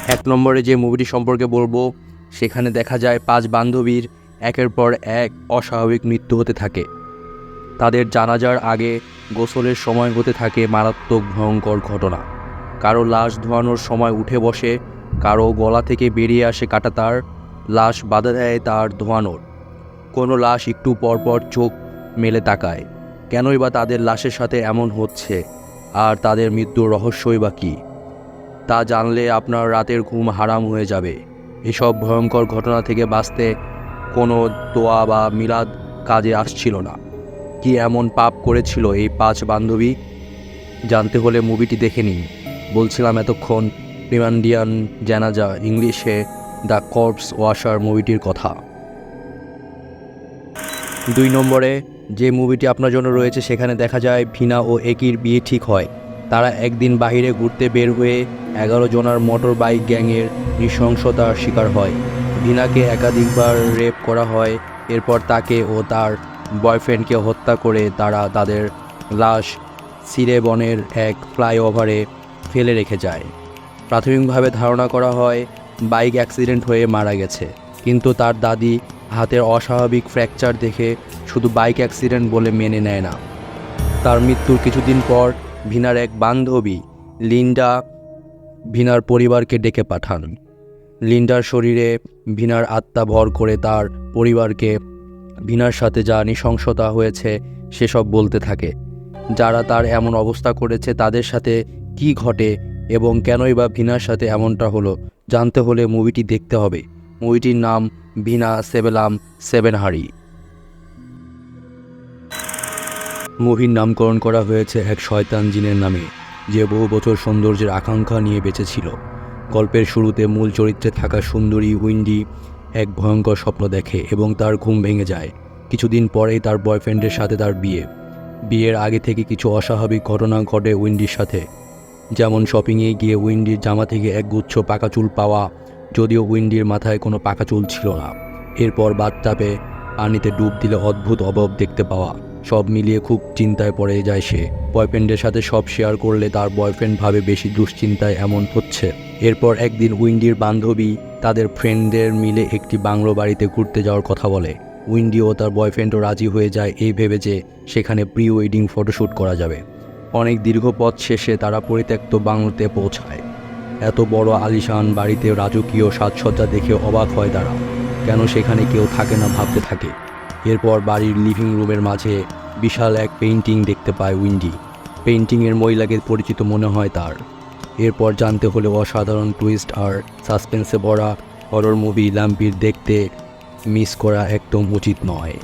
এক নম্বরে যে মুভিটি সম্পর্কে বলবো, সেখানে দেখা যায় 5 বান্ধবীর একের পর এক অস্বাভাবিক মৃত্যু হতে থাকে। তাদের জানাজার আগে গোসলের সময় হতে থাকে মারাত্মক ভয়ঙ্কর ঘটনা। কারো লাশ ধোয়ানোর সময় উঠে বসে, কারো গলা থেকে বেরিয়ে আসে কাঁটাতার, লাশ বাধা দেয় তার ধোয়ানোর। কোনো লাশ একটু পরপর চোখ মেলে তাকায়। কেনই বা তাদের লাশের সাথে এমন হচ্ছে, আর তাদের মৃত্যুর রহস্যই বা কী, তা জানলে আপনার রাতের ঘুম হারাম হয়ে যাবে। এসব ভয়ঙ্কর ঘটনা থেকে বাঁচতে কোনো দোয়া বা মিলাদ কাজে আসছিল না। কি এমন পাপ করেছিল এই 5 বান্ধবী? জানতে হলে মুভিটি দেখে নিন। বলছিলাম এতক্ষণ রিমান্ডিয়ান জানাজা, ইংলিশে দ্য কর্পস ওয়াশার মুভিটির কথা। 2 নম্বরে যে মুভিটি আপনার জন্য রয়েছে, সেখানে দেখা যায় ভিনা ও একির বিয়ে ঠিক হয়। তারা একদিন বাইরে ঘুরতে বের হয়ে 11 জনার মোটর বাইক গ্যাংয়ের নৃশংসতার শিকার হয়। ভিনাকে একাধিকবার রেপ করা হয়। এরপর তাকে ও তার বয়ফ্রেন্ডকে হত্যা করে তারা তাদের লাশ সিরেবনের এক ফ্লাইওভারে ফেলে রেখে যায়। প্রাথমিকভাবে ধারণা করা হয় বাইক অ্যাক্সিডেন্ট হয়ে মারা গেছে, কিন্তু তার দাদি হাতের অস্বাভাবিক ফ্র্যাকচার দেখে শুধু বাইক অ্যাক্সিডেন্ট বলে মেনে নেয় না। তার মৃত্যুর কিছুদিন পর ভিনার এক বান্ধবী লিন্ডা ভিনার পরিবারকে ডেকে পাঠান। লিন্ডার শরীরে ভিনার আত্মা ভর করে তার পরিবারকে ভিনার সাথে যা নৃশংসতা হয়েছে সেসব বলতে থাকে। যারা তার এমন অবস্থা করেছে তাদের সাথে কি ঘটে এবং কেনই বা ভিনার সাথে এমনটা হলো, জানতে হলে মুভিটি দেখতে হবে। মুভিটির নাম ভিনা সেবেলাম সেভেনহারি। মুভির নামকরণ করা হয়েছে এক শয়তান জিনের নামে, যে বহু বছর সৌন্দর্যের আকাঙ্ক্ষা নিয়ে বেঁচেছিল। গল্পের শুরুতে মূল চরিত্রে থাকা সুন্দরী উইন্ডি এক ভয়ঙ্কর স্বপ্ন দেখে এবং তার ঘুম ভেঙে যায়। কিছুদিন পরেই তার বয়ফ্রেন্ডের সাথে তার বিয়ের আগে থেকে কিছু অস্বাভাবিক ঘটনা ঘটে উইন্ডির সাথে। যেমন শপিংয়ে গিয়ে উইন্ডির জামা থেকে এক গুচ্ছ পাকা চুল পাওয়া, যদিও উইন্ডির মাথায় কোনো পাকা চুল ছিল না। এরপর বাথটাবে পানিতে ডুব দিলে অদ্ভুত অভাব দেখতে পাওয়া। সব মিলিয়ে খুব চিন্তায় পড়ে যায় সে। বয়ফ্রেন্ডের সাথে সব শেয়ার করলে তার বয়ফ্রেন্ড ভাবে বেশি দুশ্চিন্তায় এমন হচ্ছে। এরপর একদিন উইন্ডির বান্ধবী তাদের ফ্রেন্ডদের মিলে একটি বাংলো বাড়িতে ঘুরতে যাওয়ার কথা বলে। উইন্ডি ও তার বয়ফ্রেন্ডও রাজি হয়ে যায় এই ভেবে যে সেখানে প্রি ওয়েডিং ফটোশ্যুট করা যাবে। অনেক দীর্ঘ পথ শেষে তারা পরিত্যক্ত বাংলোতে পৌঁছায়। এত বড় আলিশান বাড়িতে রাজকীয় সাজসজ্জা দেখে অবাক হয় তারা। কেন সেখানে কেউ থাকে না ভাবতে থাকে। এরপর বাড়ির লিভিং রুমের মাঝে বিশাল এক পেইন্টিং দেখতে পায় উইন্ডি। পেইন্টিংয়ের মহিলাকে পরিচিত মনে হয় তার। এরপর জানতে হলে অসাধারণ টুইস্ট আর সাসপেন্সে ভরা হরর মুভি ল্যাম্পির দেখতে মিস করা একদম উচিত নয়।